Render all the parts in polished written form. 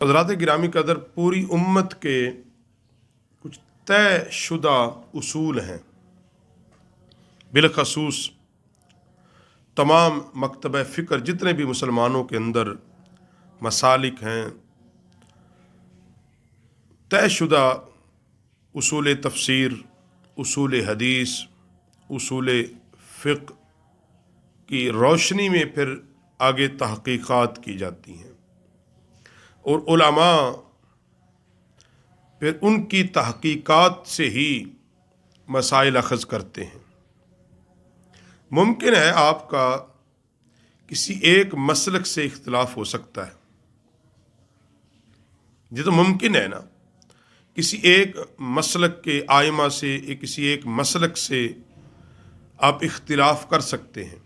حضرات گرامی قدر، پوری امت کے کچھ طے شدہ اصول ہیں، بالخصوص تمام مکتبہ فکر جتنے بھی مسلمانوں کے اندر مسالک ہیں، طے شدہ اصول تفسیر، اصول حدیث، اصول فقہ کی روشنی میں پھر آگے تحقیقات کی جاتی ہیں، اور علماء پھر ان کی تحقیقات سے ہی مسائل اخذ کرتے ہیں۔ ممکن ہے آپ کا کسی ایک مسلک سے اختلاف ہو سکتا ہے، یہ تو ممکن ہے نا، کسی ایک مسلک کے آئمہ سے، کسی ایک مسلک سے آپ اختلاف کر سکتے ہیں،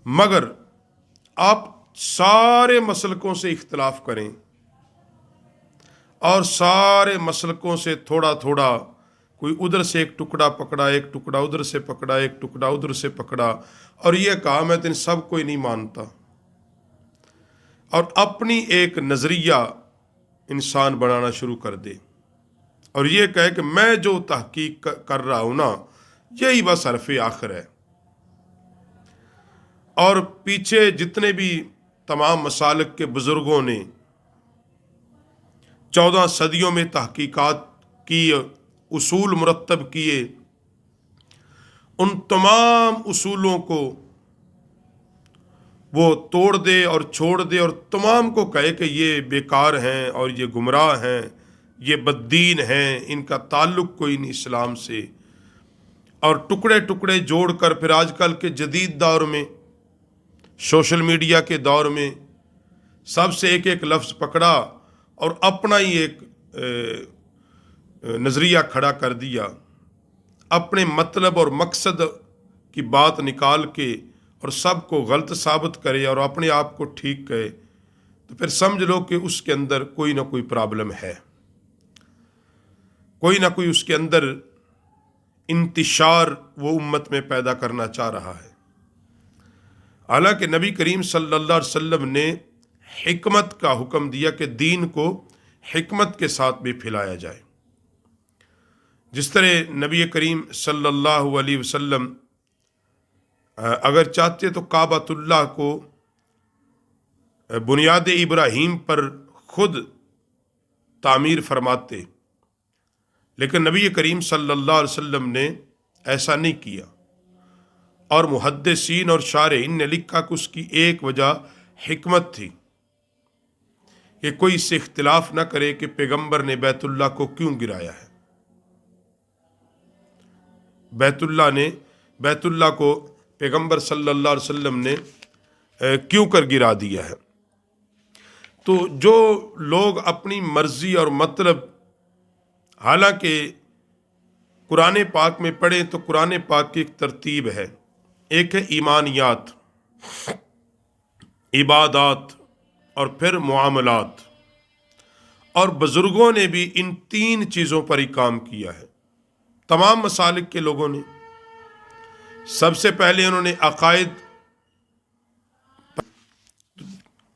مگر آپ سارے مسلکوں سے اختلاف کریں اور سارے مسلکوں سے تھوڑا تھوڑا، کوئی ادھر سے ایک ٹکڑا پکڑا، ایک ٹکڑا ادھر سے پکڑا، ایک ٹکڑا ادھر سے پکڑا، اور یہ کہا میں تو ان سب کو ہی نہیں مانتا، اور اپنی ایک نظریہ انسان بنانا شروع کر دے اور یہ کہے کہ میں جو تحقیق کر رہا ہوں نا، یہی بس حرف آخر ہے، اور پیچھے جتنے بھی تمام مسالک کے بزرگوں نے 14 صدیوں میں تحقیقات کی، اصول مرتب کیے، ان تمام اصولوں کو وہ توڑ دے اور چھوڑ دے اور تمام کو کہے کہ یہ بیکار ہیں اور یہ گمراہ ہیں، یہ بددین ہیں، ان کا تعلق کوئی نہیں اسلام سے، اور ٹکڑے ٹکڑے جوڑ کر پھر آج کل کے جدید دور میں، سوشل میڈیا کے دور میں، سب سے ایک ایک لفظ پکڑا اور اپنا ہی ایک نظریہ کھڑا کر دیا، اپنے مطلب اور مقصد کی بات نکال کے اور سب کو غلط ثابت کرے اور اپنے آپ کو ٹھیک کہے، تو پھر سمجھ لو کہ اس کے اندر کوئی نہ کوئی پرابلم ہے، کوئی نہ کوئی اس کے اندر انتشار وہ امت میں پیدا کرنا چاہ رہا ہے۔ حالانکہ نبی کریم صلی اللہ علیہ وسلم نے حکمت کا حکم دیا کہ دین کو حکمت کے ساتھ بھی پھیلایا جائے، جس طرح نبی کریم صلی اللہ علیہ وسلم اگر چاہتے تو کعبۃ اللہ کو بنیاد ابراہیم پر خود تعمیر فرماتے، لیکن نبی کریم صلی اللہ علیہ وسلم نے ایسا نہیں کیا، اور محدثین اور شارحین نے لکھا کہ اس کی ایک وجہ حکمت تھی کہ کوئی اس سے اختلاف نہ کرے کہ پیغمبر نے بیت اللہ کو کیوں گرایا ہے، بیت اللہ کو پیغمبر صلی اللہ علیہ وسلم نے کیوں کر گرا دیا ہے۔ تو جو لوگ اپنی مرضی اور مطلب، حالانکہ قرآن پاک میں پڑھیں تو قرآن پاک کی ایک ترتیب ہے، ایک ہے ایمانیات، عبادات، اور پھر معاملات، اور بزرگوں نے بھی ان 3 چیزوں پر ہی کام کیا ہے۔ تمام مسالک کے لوگوں نے سب سے پہلے انہوں نے عقائد،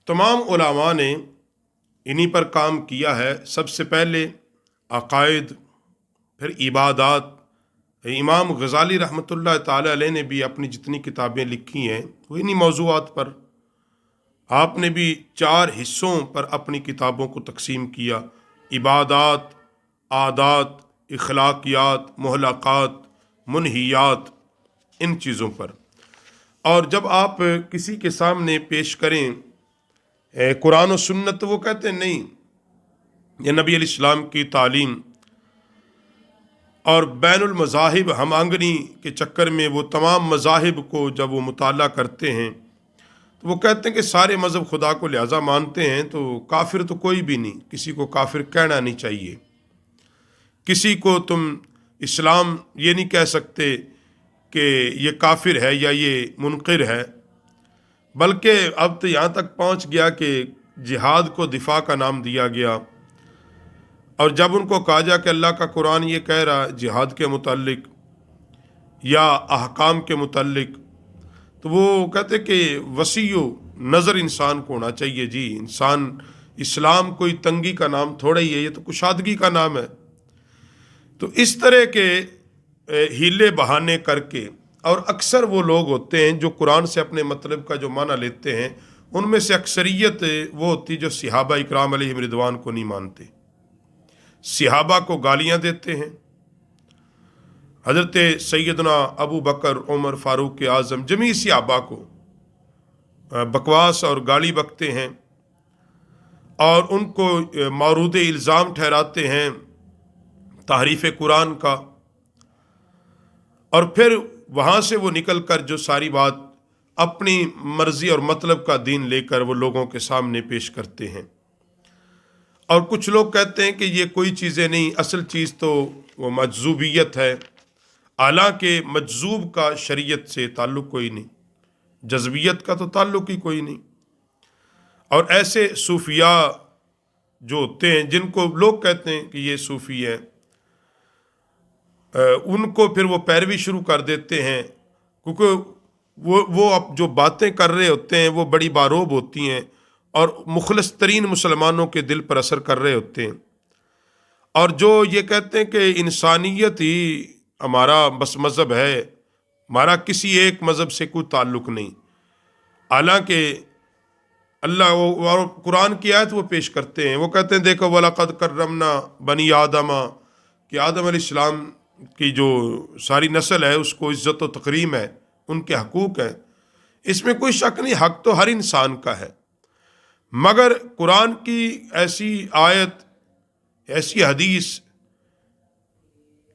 تمام علماء نے انہی پر کام کیا ہے، سب سے پہلے عقائد، پھر عبادات۔ امام غزالی رحمۃ اللہ تعالی علیہ نے بھی اپنی جتنی کتابیں لکھی ہیں وہ انہی موضوعات پر، آپ نے بھی 4 حصوں پر اپنی کتابوں کو تقسیم کیا، عبادات، عادات، اخلاقیات، محلقات، منہیات، ان چیزوں پر۔ اور جب آپ کسی کے سامنے پیش کریں قرآن و سنت، تو وہ کہتے ہیں نہیں، یہ نبی علیہ السلام کی تعلیم، اور بین المذاہب ہم آنگنی کے چکر میں وہ تمام مذاہب کو جب وہ مطالعہ کرتے ہیں تو وہ کہتے ہیں کہ سارے مذہب خدا کو لہذا مانتے ہیں، تو کافر تو کوئی بھی نہیں، کسی کو کافر کہنا نہیں چاہیے، کسی کو تم اسلام یہ نہیں کہہ سکتے کہ یہ کافر ہے یا یہ منکر ہے، بلکہ اب تو یہاں تک پہنچ گیا کہ جہاد کو دفاع کا نام دیا گیا، اور جب ان کو کہا جا کہ اللہ کا قرآن یہ کہہ رہا جہاد کے متعلق یا احکام کے متعلق، تو وہ کہتے کہ وسیع نظر انسان کو ہونا چاہیے، جی انسان اسلام کوئی تنگی کا نام تھوڑا ہی ہے، یہ تو کشادگی کا نام ہے۔ تو اس طرح کے ہیلے بہانے کر کے، اور اکثر وہ لوگ ہوتے ہیں جو قرآن سے اپنے مطلب کا جو معنی لیتے ہیں، ان میں سے اکثریت وہ ہوتی جو صحابہ اکرام علیہم رضوان کو نہیں مانتے، صحابہ کو گالیاں دیتے ہیں، حضرت سیدنا ابو بکر، عمر، فاروق اعظم، جمیع صحابہ کو بکواس اور گالی بکتے ہیں، اور ان کو مورود الزام ٹھہراتے ہیں تحریف قرآن کا، اور پھر وہاں سے وہ نکل کر جو ساری بات اپنی مرضی اور مطلب کا دین لے کر وہ لوگوں کے سامنے پیش کرتے ہیں۔ اور کچھ لوگ کہتے ہیں کہ یہ کوئی چیزیں نہیں، اصل چیز تو وہ مجذوبیت ہے، حالانکہ مجذوب کا شریعت سے تعلق کوئی نہیں، جذبیت کا تو تعلق ہی کوئی نہیں۔ اور ایسے صوفیاء جو ہوتے ہیں جن کو لوگ کہتے ہیں کہ یہ صوفی ہیں، ان کو پھر وہ پیروی شروع کر دیتے ہیں، کیونکہ وہ اب جو باتیں کر رہے ہوتے ہیں وہ بڑی باروب ہوتی ہیں اور مخلص ترین مسلمانوں کے دل پر اثر کر رہے ہوتے ہیں، اور جو یہ کہتے ہیں کہ انسانیت ہی ہمارا بس مذہب ہے، ہمارا کسی ایک مذہب سے کوئی تعلق نہیں، حالانکہ اللہ اور قرآن کی آیت وہ پیش کرتے ہیں، وہ کہتے ہیں دیکھو وَلَقَدْ كَرَّمْنَا بَنِي آدَمَ، کہ آدم علیہ السلام کی جو ساری نسل ہے اس کو عزت و تکریم ہے، ان کے حقوق ہیں، اس میں کوئی شک نہیں، حق تو ہر انسان کا ہے، مگر قرآن کی ایسی آیت، ایسی حدیث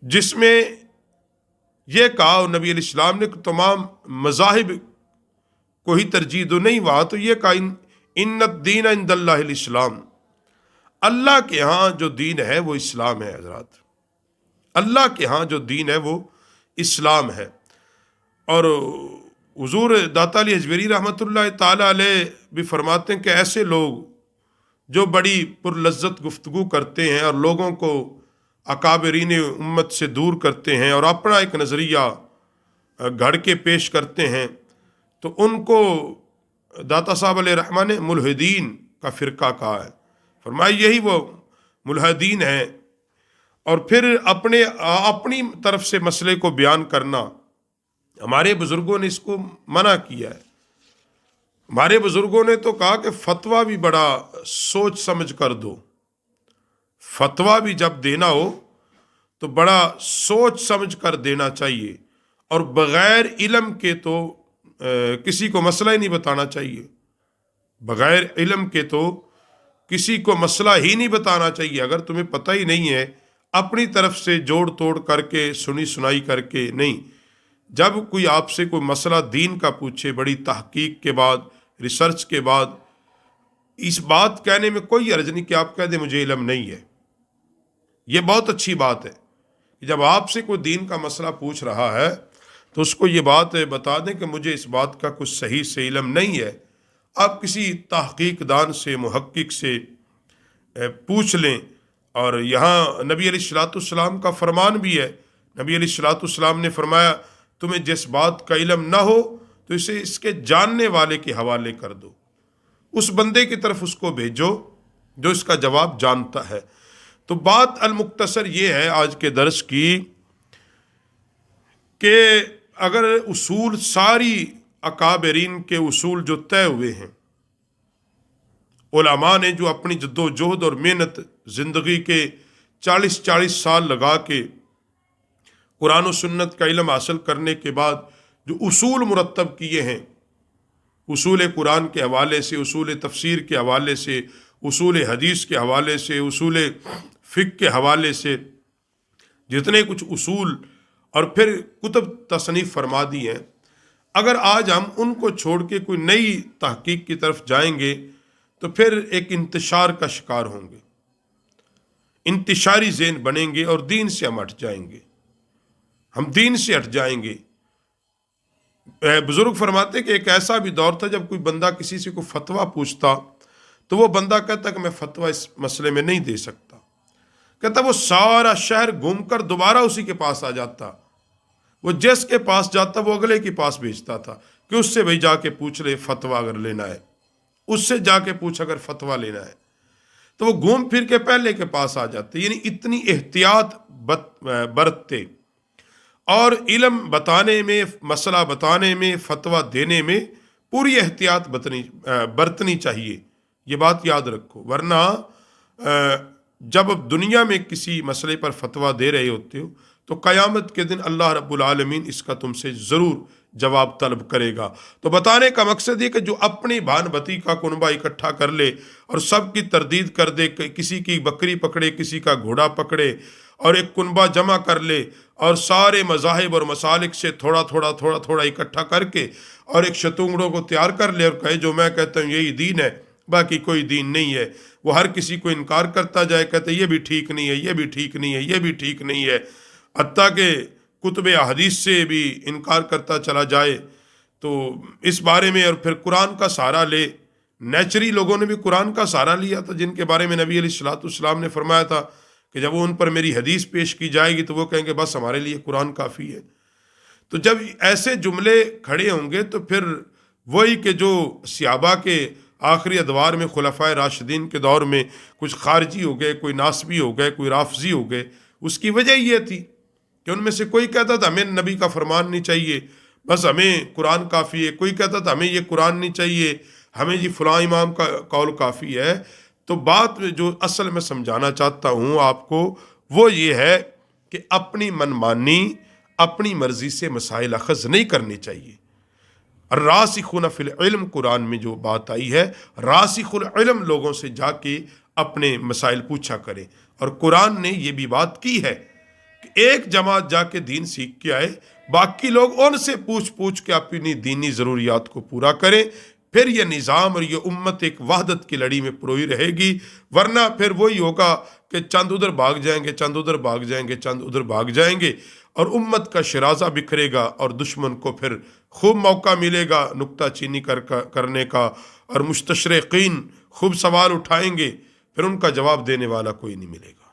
جس میں یہ کہا، اور نبی علیہ السلام نے تمام مذاہب کو ہی ترجیح دو، نہیں وہاں تو یہ کہا ان الدین عند اللہ الاسلام، اللہ کے ہاں جو دین ہے وہ اسلام ہے حضرات، اللہ کے ہاں جو دین ہے وہ اسلام ہے۔ اور حضور داتا علی حجویری رحمۃ اللہ تعالی علیہ بھی فرماتے ہیں کہ ایسے لوگ جو بڑی پرلذت گفتگو کرتے ہیں اور لوگوں کو اکابرین امت سے دور کرتے ہیں اور اپنا ایک نظریہ گھڑ کے پیش کرتے ہیں، تو ان کو داتا صاحب علیہ رحمہ نے ملحدین کا فرقہ کہا ہے، فرمایا یہی وہ ملحدین ہیں۔ اور پھر اپنی طرف سے مسئلے کو بیان کرنا، ہمارے بزرگوں نے اس کو منع کیا ہے، ہمارے بزرگوں نے تو کہا کہ فتویٰ بھی بڑا سوچ سمجھ کر دو، فتویٰ بھی جب دینا ہو تو بڑا سوچ سمجھ کر دینا چاہیے، اور بغیر علم کے تو کسی کو مسئلہ ہی نہیں بتانا چاہیے، بغیر علم کے تو کسی کو مسئلہ ہی نہیں بتانا چاہیے۔ اگر تمہیں پتہ ہی نہیں ہے، اپنی طرف سے جوڑ توڑ کر کے، سنی سنائی کر کے نہیں، جب کوئی آپ سے کوئی مسئلہ دین کا پوچھے، بڑی تحقیق کے بعد، ریسرچ کے بعد، اس بات کہنے میں کوئی حرج نہیں کہ آپ کہہ دیں مجھے علم نہیں ہے، یہ بہت اچھی بات ہے کہ جب آپ سے کوئی دین کا مسئلہ پوچھ رہا ہے تو اس کو یہ بات بتا دیں کہ مجھے اس بات کا کچھ صحیح سے علم نہیں ہے، آپ کسی تحقیق دان سے، محقق سے پوچھ لیں۔ اور یہاں نبی علیہ الصلوۃ والسلام کا فرمان بھی ہے، نبی علیہ الصلوۃ والسلام نے فرمایا تمہیں جس بات کا علم نہ ہو تو اسے اس کے جاننے والے کے حوالے کر دو، اس بندے کی طرف اس کو بھیجو جو اس کا جواب جانتا ہے۔ تو بات المختصر یہ ہے آج کے درس کی کہ اگر اصول، ساری اکابرین کے اصول جو طے ہوئے ہیں، علماء نے جو اپنی جد و جہد اور محنت زندگی کے 40 سال لگا کے قرآن و سنت کا علم حاصل کرنے کے بعد جو اصول مرتب کیے ہیں، اصول قرآن کے حوالے سے، اصول تفسیر کے حوالے سے، اصول حدیث کے حوالے سے، اصول فقہ کے حوالے سے، جتنے کچھ اصول اور پھر کتب تصنیف فرما دی ہیں، اگر آج ہم ان کو چھوڑ کے کوئی نئی تحقیق کی طرف جائیں گے تو پھر ایک انتشار کا شکار ہوں گے، انتشاری ذہن بنیں گے اور دین سے ہم ہٹ جائیں گے، ہم دین سے ہٹ جائیں گے۔ بزرگ فرماتے کہ ایک ایسا بھی دور تھا جب کوئی بندہ کسی سے کوئی فتویٰ پوچھتا تو وہ بندہ کہتا کہ میں فتویٰ اس مسئلے میں نہیں دے سکتا، کہتا وہ سارا شہر گھوم کر دوبارہ اسی کے پاس آ جاتا، وہ جس کے پاس جاتا وہ اگلے کے پاس بھیجتا تھا کہ اس سے بھائی جا کے پوچھ لے فتویٰ اگر لینا ہے، اس سے جا کے پوچھ اگر فتویٰ لینا ہے۔ تو وہ گھوم پھر کے پہلے کے پاس آ جاتے، یعنی اتنی احتیاط برتتے، اور علم بتانے میں، مسئلہ بتانے میں، فتویٰ دینے میں پوری احتیاط برتنی چاہیے، یہ بات یاد رکھو، ورنہ جب دنیا میں کسی مسئلے پر فتویٰ دے رہے ہوتے ہو تو قیامت کے دن اللہ رب العالمین اس کا تم سے ضرور جواب طلب کرے گا۔ تو بتانے کا مقصد یہ کہ جو اپنی بھان بھتی کا کنبہ اکٹھا کر لے اور سب کی تردید کر دے، کسی کی بکری پکڑے، کسی کا گھوڑا پکڑے اور ایک کنبہ جمع کر لے اور سارے مذاہب اور مسالک سے تھوڑا تھوڑا تھوڑا تھوڑا اکٹھا کر کے اور ایک شتونگڑوں کو تیار کر لے اور کہے جو میں کہتا ہوں یہی دین ہے، باقی کوئی دین نہیں ہے، وہ ہر کسی کو انکار کرتا جائے، کہتے یہ بھی ٹھیک نہیں ہے، یہ بھی ٹھیک نہیں ہے، یہ بھی ٹھیک نہیں ہے، حتیٰ کہ کتب احادیث سے بھی انکار کرتا چلا جائے، تو اس بارے میں اور پھر قرآن کا سہارا لے۔ نیچری لوگوں نے بھی قرآن کا سہارا لیا تھا، جن کے بارے میں نبی علیہ الصلوۃ والسلام نے فرمایا تھا کہ جب وہ ان پر میری حدیث پیش کی جائے گی تو وہ کہیں گے بس ہمارے لیے قرآن کافی ہے۔ تو جب ایسے جملے کھڑے ہوں گے تو پھر وہی کہ جو صحابہ کے آخری ادوار میں خلفائے راشدین کے دور میں کچھ خارجی ہو گئے، کوئی ناسبی ہو گئے، کوئی رافضی ہو گئے، اس کی وجہ یہ تھی کہ ان میں سے کوئی کہتا تھا ہمیں نبی کا فرمان نہیں چاہیے، بس ہمیں قرآن کافی ہے، کوئی کہتا تھا ہمیں یہ قرآن نہیں چاہیے، ہمیں جی فلاں امام کا قول کافی ہے۔ تو بات جو اصل میں سمجھانا چاہتا ہوں آپ کو وہ یہ ہے کہ اپنی منمانی، اپنی مرضی سے مسائل اخذ نہیں کرنے چاہیے۔ الراسخون فی العلم، قرآن میں جو بات آئی ہے، راسخ العلم لوگوں سے جا کے اپنے مسائل پوچھا کرے، اور قرآن نے یہ بھی بات کی ہے کہ ایک جماعت جا کے دین سیکھ کے آئے، باقی لوگ ان سے پوچھ کے اپنی دینی ضروریات کو پورا کریں، پھر یہ نظام اور یہ امت ایک وحدت کی لڑی میں پروئی رہے گی، ورنہ پھر وہی ہوگا کہ چند ادھر بھاگ جائیں گے، چند ادھر بھاگ جائیں گے، چند ادھر بھاگ جائیں گے، اور امت کا شرازہ بکھرے گا اور دشمن کو پھر خوب موقع ملے گا نکتہ چینی کرنے کا، اور مستشرقین خوب سوال اٹھائیں گے، پھر ان کا جواب دینے والا کوئی نہیں ملے گا۔